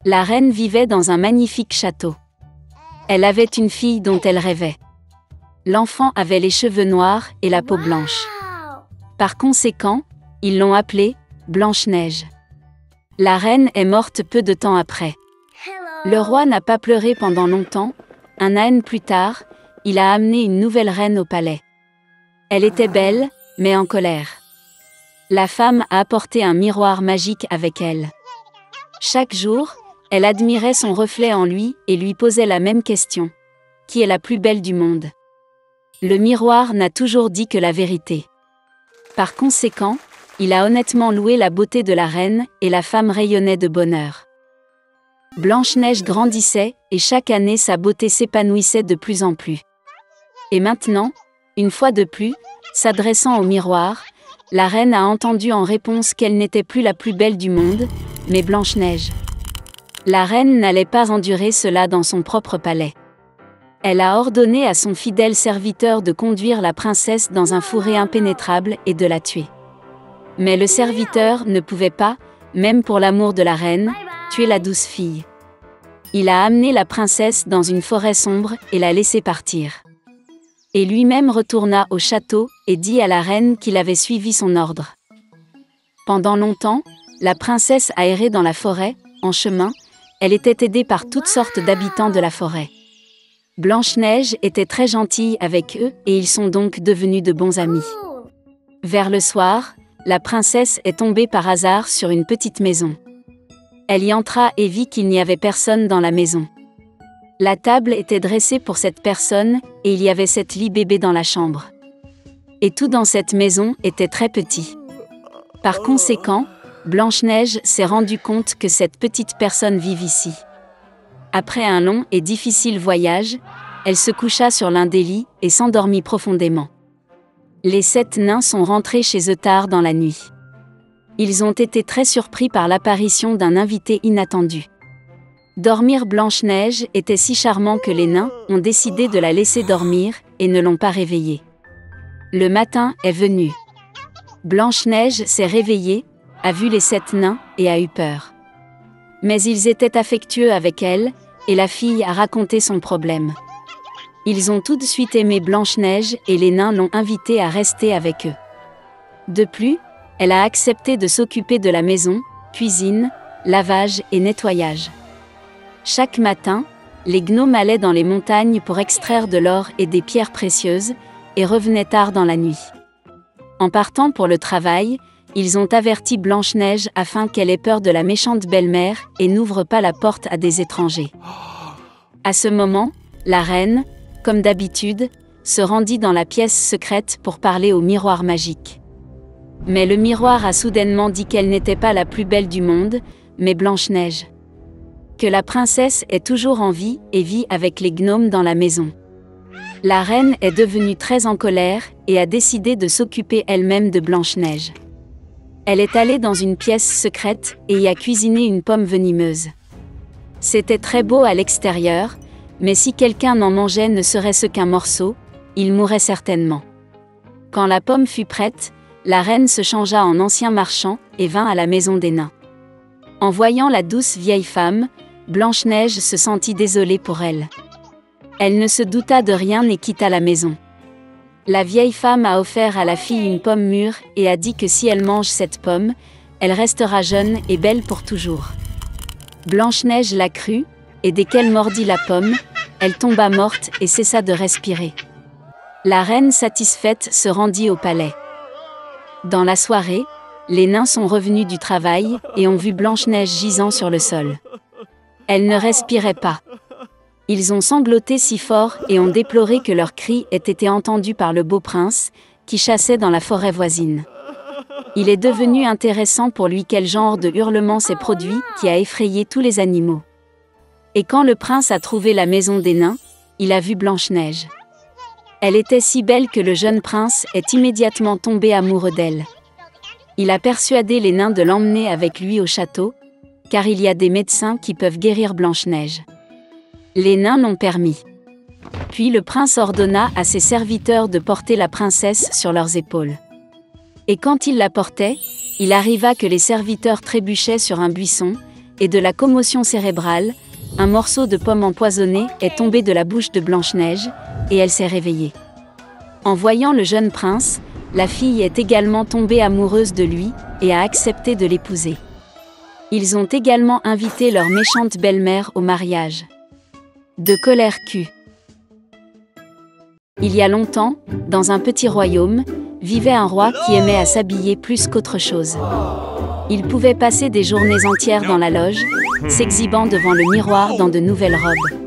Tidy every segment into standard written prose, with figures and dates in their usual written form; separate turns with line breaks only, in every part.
La reine vivait dans un magnifique château. Elle avait une fille dont elle rêvait. L'enfant avait les cheveux noirs et la peau blanche. Par conséquent, ils l'ont appelée Blanche-Neige. La reine est morte peu de temps après. Le roi n'a pas pleuré pendant longtemps. Un an plus tard, il a amené une nouvelle reine au palais. Elle était belle, mais en colère. La femme a apporté un miroir magique avec elle. Chaque jour, elle admirait son reflet en lui et lui posait la même question. Qui est la plus belle du monde? Le miroir n'a toujours dit que la vérité. Par conséquent, il a honnêtement loué la beauté de la reine et la femme rayonnait de bonheur. Blanche-Neige grandissait et chaque année sa beauté s'épanouissait de plus en plus. Et maintenant, une fois de plus, s'adressant au miroir, la reine a entendu en réponse qu'elle n'était plus la plus belle du monde, mais Blanche-Neige. La reine n'allait pas endurer cela dans son propre palais. Elle a ordonné à son fidèle serviteur de conduire la princesse dans un fourré impénétrable et de la tuer. Mais le serviteur ne pouvait pas, même pour l'amour de la reine, tuer la douce fille. Il a amené la princesse dans une forêt sombre et l'a laissée partir. Et lui-même retourna au château et dit à la reine qu'il avait suivi son ordre. Pendant longtemps, la princesse a erré dans la forêt. En chemin, elle était aidée par toutes sortes d'habitants de la forêt. Blanche-Neige était très gentille avec eux et ils sont donc devenus de bons amis. Vers le soir, la princesse est tombée par hasard sur une petite maison. Elle y entra et vit qu'il n'y avait personne dans la maison. La table était dressée pour cette personne et il y avait 7 lits bébés dans la chambre. Et tout dans cette maison était très petit. Par conséquent, Blanche-Neige s'est rendue compte que cette petite personne vit ici. Après un long et difficile voyage, elle se coucha sur l'un des lits et s'endormit profondément. Les 7 nains sont rentrés chez eux tard dans la nuit. Ils ont été très surpris par l'apparition d'un invité inattendu. Dormir Blanche-Neige était si charmant que les nains ont décidé de la laisser dormir et ne l'ont pas réveillée. Le matin est venu. Blanche-Neige s'est réveillée, a vu les 7 nains et a eu peur. Mais ils étaient affectueux avec elle, et la fille a raconté son problème. Ils ont tout de suite aimé Blanche-Neige et les nains l'ont invitée à rester avec eux. De plus, elle a accepté de s'occuper de la maison, cuisine, lavage et nettoyage. Chaque matin, les gnomes allaient dans les montagnes pour extraire de l'or et des pierres précieuses, et revenaient tard dans la nuit. En partant pour le travail, ils ont averti Blanche-Neige afin qu'elle ait peur de la méchante belle-mère et n'ouvre pas la porte à des étrangers. À ce moment, la reine, comme d'habitude, se rendit dans la pièce secrète pour parler au miroir magique. Mais le miroir a soudainement dit qu'elle n'était pas la plus belle du monde, mais Blanche-Neige. Que la princesse est toujours en vie et vit avec les gnomes dans la maison. La reine est devenue très en colère et a décidé de s'occuper elle-même de Blanche-Neige. Elle est allée dans une pièce secrète et y a cuisiné une pomme venimeuse. C'était très beau à l'extérieur, mais si quelqu'un n'en mangeait ne serait-ce qu'un morceau, il mourrait certainement. Quand la pomme fut prête, la reine se changea en ancien marchand et vint à la maison des nains. En voyant la douce vieille femme, Blanche-Neige se sentit désolée pour elle. Elle ne se douta de rien et quitta la maison. La vieille femme a offert à la fille une pomme mûre et a dit que si elle mange cette pomme, elle restera jeune et belle pour toujours. Blanche-Neige l'a crut, et dès qu'elle mordit la pomme, elle tomba morte et cessa de respirer. La reine satisfaite se rendit au palais. Dans la soirée, les nains sont revenus du travail et ont vu Blanche-Neige gisant sur le sol. Elle ne respirait pas. Ils ont sangloté si fort et ont déploré que leurs cris aient été entendus par le beau prince, qui chassait dans la forêt voisine. Il est devenu intéressant pour lui quel genre de hurlement s'est produit qui a effrayé tous les animaux. Et quand le prince a trouvé la maison des nains, il a vu Blanche-Neige. Elle était si belle que le jeune prince est immédiatement tombé amoureux d'elle. Il a persuadé les nains de l'emmener avec lui au château, car il y a des médecins qui peuvent guérir Blanche-Neige. Les nains l'ont permis. Puis le prince ordonna à ses serviteurs de porter la princesse sur leurs épaules. Et quand ils la portaient, il arriva que les serviteurs trébuchaient sur un buisson, et de la commotion cérébrale, un morceau de pomme empoisonnée est tombé de la bouche de Blanche-Neige, et elle s'est réveillée. En voyant le jeune prince, la fille est également tombée amoureuse de lui, et a accepté de l'épouser. Ils ont également invité leur méchante belle-mère au mariage. De colère Q. Il y a longtemps, dans un petit royaume, vivait un roi qui aimait à s'habiller plus qu'autre chose. Il pouvait passer des journées entières dans la loge, s'exhibant devant le miroir dans de nouvelles robes.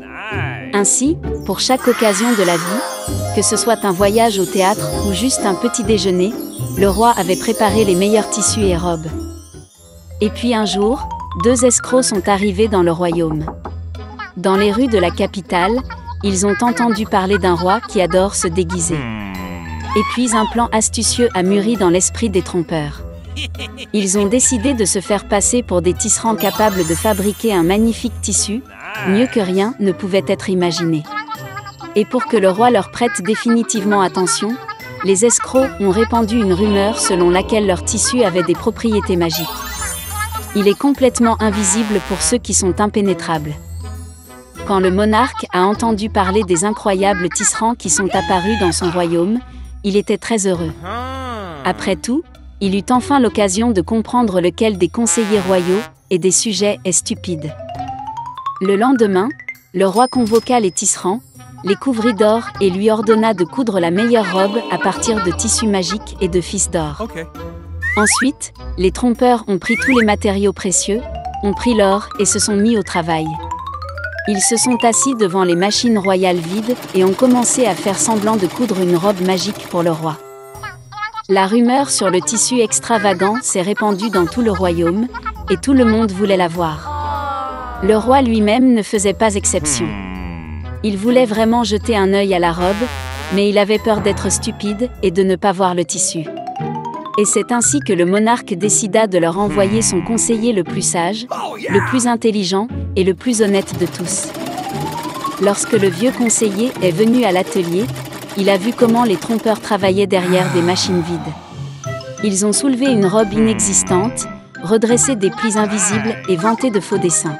Ainsi, pour chaque occasion de la vie, que ce soit un voyage au théâtre ou juste un petit déjeuner, le roi avait préparé les meilleurs tissus et robes. Et puis un jour, 2 escrocs sont arrivés dans le royaume. Dans les rues de la capitale, ils ont entendu parler d'un roi qui adore se déguiser. Et puis un plan astucieux a mûri dans l'esprit des trompeurs. Ils ont décidé de se faire passer pour des tisserands capables de fabriquer un magnifique tissu, mieux que rien ne pouvait être imaginé. Et pour que le roi leur prête définitivement attention, les escrocs ont répandu une rumeur selon laquelle leur tissu avait des propriétés magiques. Il est complètement invisible pour ceux qui sont impénétrables. Quand le monarque a entendu parler des incroyables tisserands qui sont apparus dans son royaume, il était très heureux. Après tout, il eut enfin l'occasion de comprendre lequel des conseillers royaux et des sujets est stupide. Le lendemain, le roi convoqua les tisserands, les couvrit d'or et lui ordonna de coudre la meilleure robe à partir de tissus magiques et de fils d'or.
Okay.
Ensuite, les trompeurs ont pris tous les matériaux précieux, ont pris l'or et se sont mis au travail. Ils se sont assis devant les machines royales vides et ont commencé à faire semblant de coudre une robe magique pour le roi. La rumeur sur le tissu extravagant s'est répandue dans tout le royaume, et tout le monde voulait la voir. Le roi lui-même ne faisait pas exception. Il voulait vraiment jeter un œil à la robe, mais il avait peur d'être stupide et de ne pas voir le tissu. Et c'est ainsi que le monarque décida de leur envoyer son conseiller le plus sage, le plus intelligent et le plus honnête de tous. Lorsque le vieux conseiller est venu à l'atelier, il a vu comment les trompeurs travaillaient derrière des machines vides. Ils ont soulevé une robe inexistante, redressé des plis invisibles et vanté de faux dessins.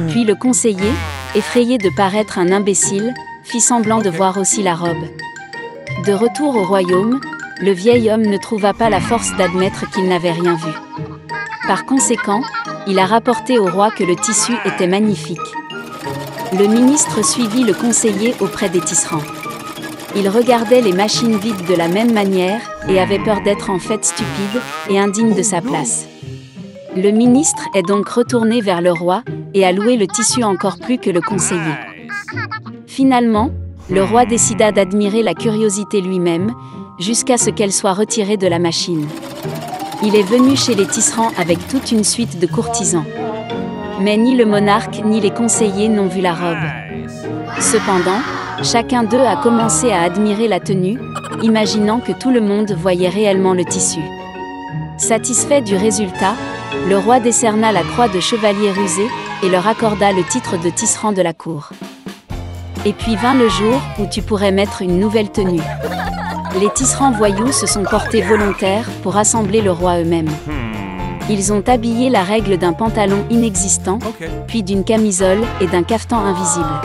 Puis le conseiller, effrayé de paraître un imbécile, fit semblant de voir aussi la robe. De retour au royaume, le vieil homme ne trouva pas la force d'admettre qu'il n'avait rien vu. Par conséquent, il a rapporté au roi que le tissu était magnifique. Le ministre suivit le conseiller auprès des tisserands. Il regardait les machines vides de la même manière et avait peur d'être en fait stupide et indigne de sa place. Le ministre est donc retourné vers le roi et a loué le tissu encore plus que le conseiller. Finalement, le roi décida d'admirer la curiosité lui-même, jusqu'à ce qu'elle soit retirée de la machine. Il est venu chez les tisserands avec toute une suite de courtisans. Mais ni le monarque ni les conseillers n'ont vu la robe. Cependant, chacun d'eux a commencé à admirer la tenue, imaginant que tout le monde voyait réellement le tissu. Satisfait du résultat, le roi décerna la croix de chevalier rusé et leur accorda le titre de tisserand de la cour. Et puis vint le jour où tu pourrais mettre une nouvelle tenue. Les tisserands voyous se sont portés volontaires pour assembler le roi eux-mêmes. Ils ont habillé la règle d'un pantalon inexistant, puis d'une camisole et d'un cafetan invisible.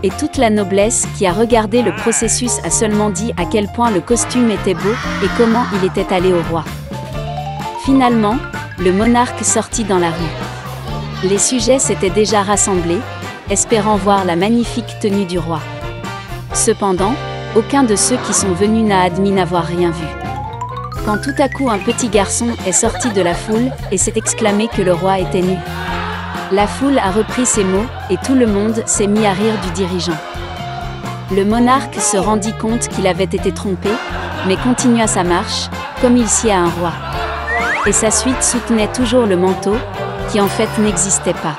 Et toute la noblesse qui a regardé le processus a seulement dit à quel point le costume était beau et comment il était allé au roi. Finalement, le monarque sortit dans la rue. Les sujets s'étaient déjà rassemblés, espérant voir la magnifique tenue du roi. Cependant, aucun de ceux qui sont venus n'a admis n'avoir rien vu. Quand tout à coup un petit garçon est sorti de la foule et s'est exclamé que le roi était nu. La foule a repris ces mots et tout le monde s'est mis à rire du dirigeant. Le monarque se rendit compte qu'il avait été trompé, mais continua sa marche, comme il sied à un roi. Et sa suite soutenait toujours le manteau, qui en fait n'existait pas.